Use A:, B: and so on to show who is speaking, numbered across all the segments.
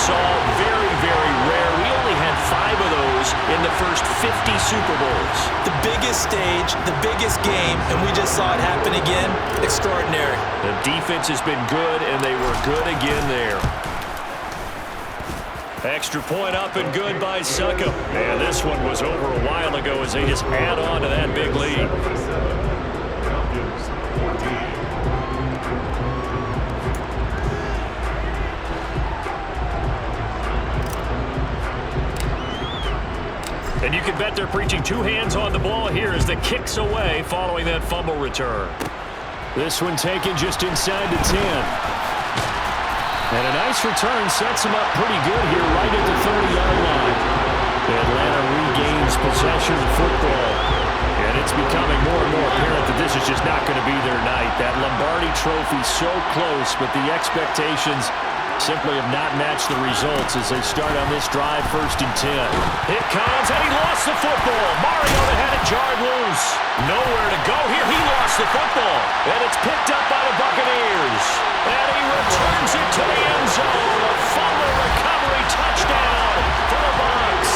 A: saw, very, very rare. We only had 5 of those in the first 50 Super Bowls.
B: The biggest stage, the biggest game, and we just saw it happen again. Extraordinary.
A: The defense has been good, and they were good again there. Extra point up and good by Succop. And this one was over a while ago as they just add on to that big lead. And you can bet they're preaching 2 hands on the ball here as the kick's away following that fumble return. This one taken just inside the 10. And a nice return sets him up pretty good here right at the 30-yard line. Atlanta regains possession of the football. And it's becoming more and more apparent that this is just not going to be their night. That Lombardi trophy so close, but the expectations simply have not matched the results as they start on this drive, 1st and 10. Here comes, and he lost the football. Mariota had it jarred loose. Nowhere to go here. He lost the football. And it's picked up by the Buccaneers. And he returns it to the end zone. A fumble recovery touchdown for the Bucs.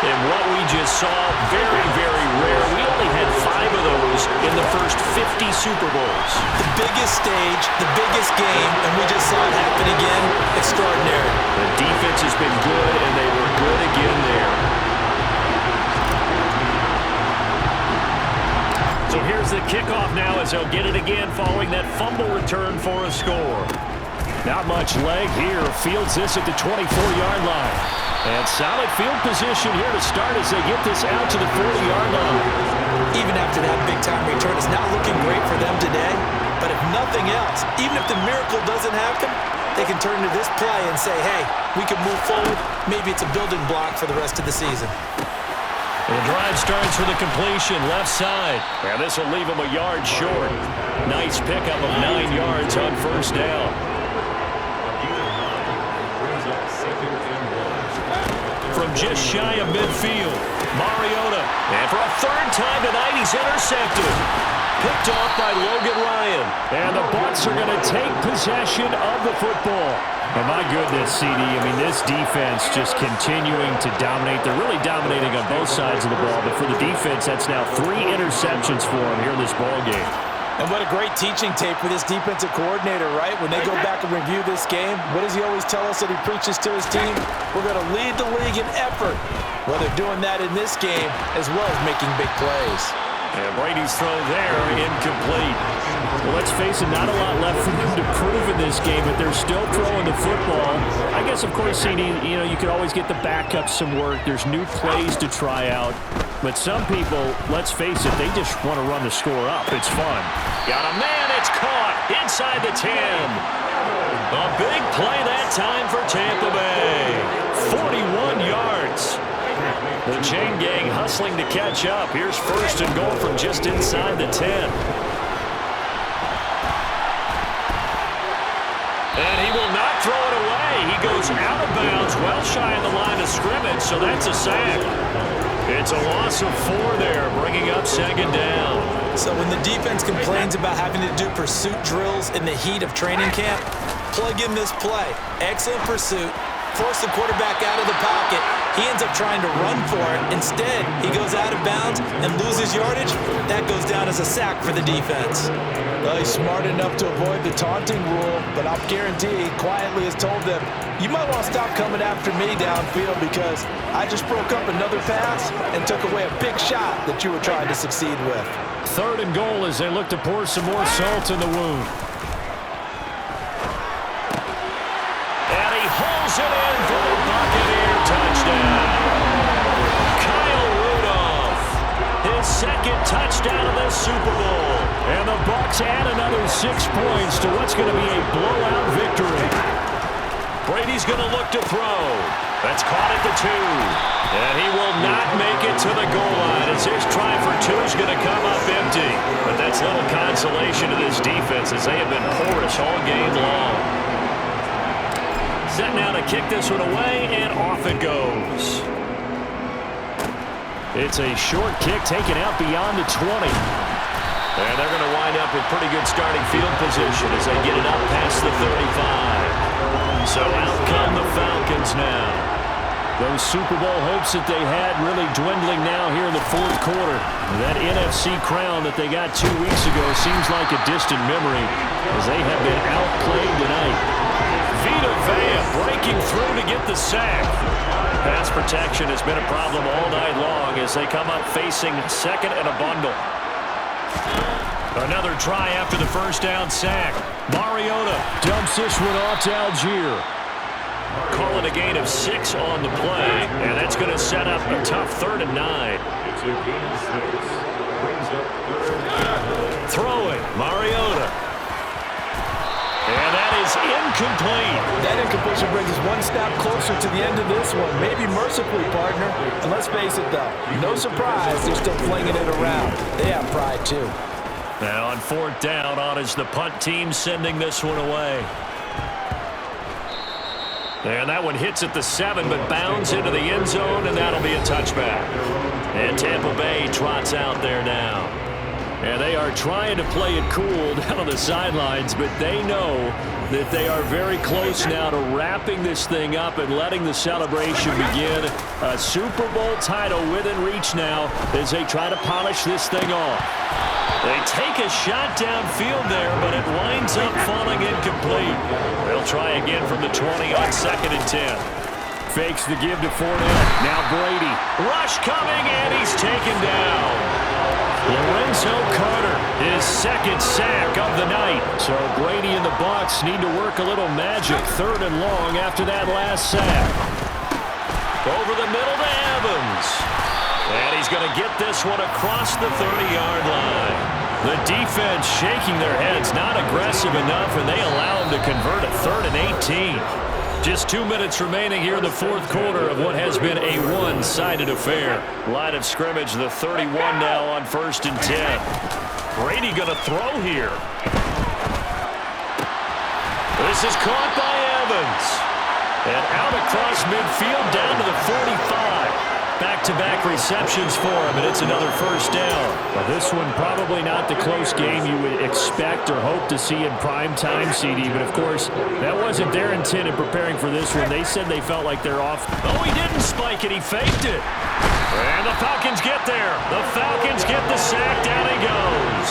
A: And what we just saw, very, very rare. We only had 5 of those in the first 50 Super Bowls.
B: The biggest stage, the biggest game, and we just saw it happen again. Extraordinary.
A: The defense has been good, and they were good again there. So here's the kickoff now as they'll get it again following that fumble return for a score. Not much leg here. Fields this at the 24-yard line. And solid field position here to start as they get this out to the 40-yard line.
B: Even after that big-time return, it's not looking great for them today. But if nothing else, even if the miracle doesn't happen, they can turn to this play and say, hey, we can move forward. Maybe it's a building block for the rest of the season.
A: The drive starts with a completion, left side. And this will leave them a yard short. Nice pickup of 9 yards on 1st down. From just shy of midfield, Mariota. And for a 3rd time tonight, he's intercepted. Picked off by Logan Ryan. And the Bucs are going to take possession of the football. And my goodness, CD, I mean, this defense just continuing to dominate. They're really dominating on both sides of the ball. But for the defense, that's now 3 interceptions for them here in this ball game.
B: And what a great teaching tape for this defensive coordinator, right? When they go back and review this game, what does he always tell us that he preaches to his team? We're going to lead the league in effort. Well, they're doing that in this game as well as making big plays.
A: And Brady's throw there, incomplete. Well, let's face it, not a lot left for them to prove in this game, but they're still throwing the football. I guess, of course, CD, you could always get the backups some work. There's new plays to try out. But some people, let's face it, they just want to run the score up. It's fun. Got a man, it's caught inside the 10. A big play that time for Tampa Bay. 41 yards. The chain gang hustling to catch up. Here's 1st and goal from just inside the 10. And he will not throw it away. He goes out of bounds, well shy of the line of scrimmage, so that's a sack. It's a loss of 4 there, bringing up 2nd down.
B: So when the defense complains about having to do pursuit drills in the heat of training camp, plug in this play. Excellent pursuit. Force the quarterback out of the pocket. He ends up trying to run for it. Instead, he goes out of bounds and loses yardage. That goes down as a sack for the defense. Well, he's smart enough to avoid the taunting rule, but I'll guarantee he quietly has told them, you might want to stop coming after me downfield because I just broke up another pass and took away a big shot that you were trying to succeed with.
A: 3rd and goal as they look to pour some more salt in the wound. And he holds it in for the Buccaneer touchdown. Kyle Rudolph, his 2nd touchdown of this Super Bowl. And the Bucs add another 6 points to what's going to be a blowout victory. Brady's going to look to throw. That's caught at the 2. And he will not make it to the goal line as his try for 2 is going to come up empty. But that's little consolation to this defense as they have been porous all game long. Set now to kick this one away, and off it goes. It's a short kick taken out beyond the 20. And they're going to wind up with pretty good starting field position as they get it up past the 35. So out come the Falcons now. Those Super Bowl hopes that they had really dwindling now here in the fourth quarter. That NFC crown that they got 2 weeks ago seems like a distant memory as they have been outplayed tonight. Vita Vea breaking through to get the sack. Pass protection has been a problem all night long as they come up facing second and a bundle. Another try after the first down sack. Mariota dumps this one off to Algier. Call it a gain of 6 on the play, and that's going to set up a tough 3rd and 9. Throwing, Mariota. And that is incomplete.
B: That incompletion brings us one step closer to the end of this one. Maybe mercifully, partner. And let's face it, though, no surprise, they're still flinging it around. They have pride, too.
A: Now on 4th down, on is the punt team sending this one away. And that one hits at the 7, but bounds into the end zone, and that'll be a touchback. And Tampa Bay trots out there now. And they are trying to play it cool down on the sidelines, but they know that they are very close now to wrapping this thing up and letting the celebration begin. A Super Bowl title within reach now as they try to polish this thing off. They take a shot downfield there, but it winds up falling incomplete. They'll try again from the 20 on 2nd and 10. Fakes the give to Fournette. Now Brady. Rush coming, and he's taken down. Lorenzo Carter, his 2nd sack of the night. So Brady and the Bucs need to work a little magic. 3rd and long after that last sack. Over the middle to Evans. And he's going to get this one across the 30-yard line. The defense shaking their heads, not aggressive enough, and they allow him to convert a 3rd and 18. Just 2 minutes remaining here in the fourth quarter of what has been a one-sided affair. Line of scrimmage, the 31 now on 1st and 10. Brady going to throw here. This is caught by Evans. And out across midfield down to the 45. Back-to-back receptions for him, and it's another 1st down. Well, this one probably not the close game you would expect or hope to see in prime time, CD, but of course, that wasn't their intent in preparing for this one. They said they felt like they're off. Oh, he didn't spike it. He faked it. And the Falcons get there. The Falcons get the sack. Down he goes.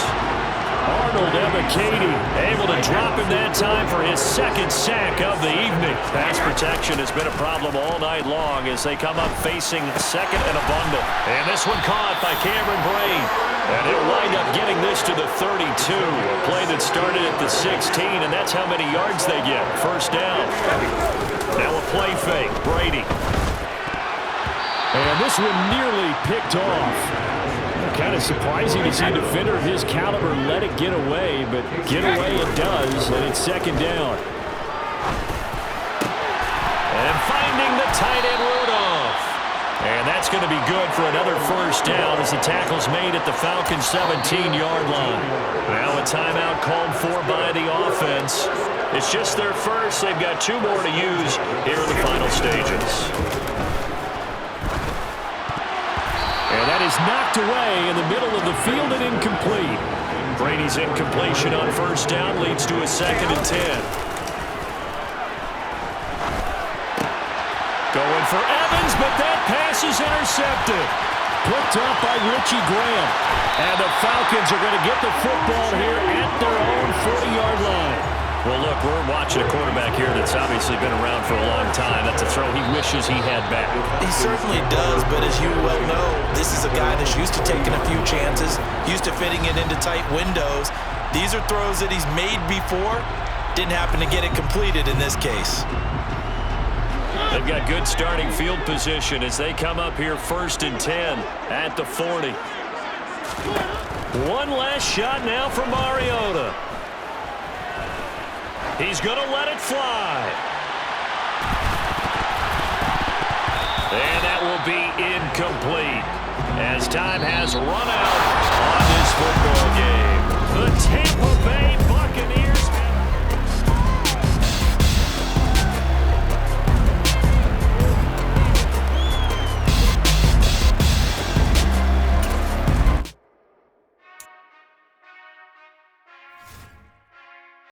A: Arnold Ebiketie able to drop him that time for his 2nd sack of the evening. Pass protection has been a problem all night long as they come up facing 2nd and a bundle. And this one caught by Cameron Brate. And he'll wind up getting this to the 32. A play that started at the 16, and that's how many yards they get. 1st down. Now a play fake. Brady. And this one nearly picked off. Kind of surprising to see a defender of his caliber let it get away, but get away it does, and it's 2nd down. And finding the tight end Rudolph. And that's going to be good for another 1st down as the tackle's made at the Falcons' 17-yard line. Now a timeout called for by the offense. It's just their first. They've got 2 more to use here in the final stages. And that is knocked away in the middle of the field and incomplete. Brady's incompletion on 1st down leads to a 2nd and 10. Going for Evans, but that pass is intercepted. Picked up by Richie Graham. And the Falcons are going to get the football here at their own 40-yard line. Well, look, we're watching a quarterback here that's obviously been around for a long time. That's a throw he wishes he had back.
B: He certainly does, but as you well know, this is a guy that's used to taking a few chances, used to fitting it into tight windows. These are throws that he's made before. Didn't happen to get it completed in this case.
A: They've got good starting field position as they come up here 1st and 10 at the 40. One last shot now for Mariota. He's going to let it fly. And that will be incomplete as time has run out on this football game. The Tampa Bay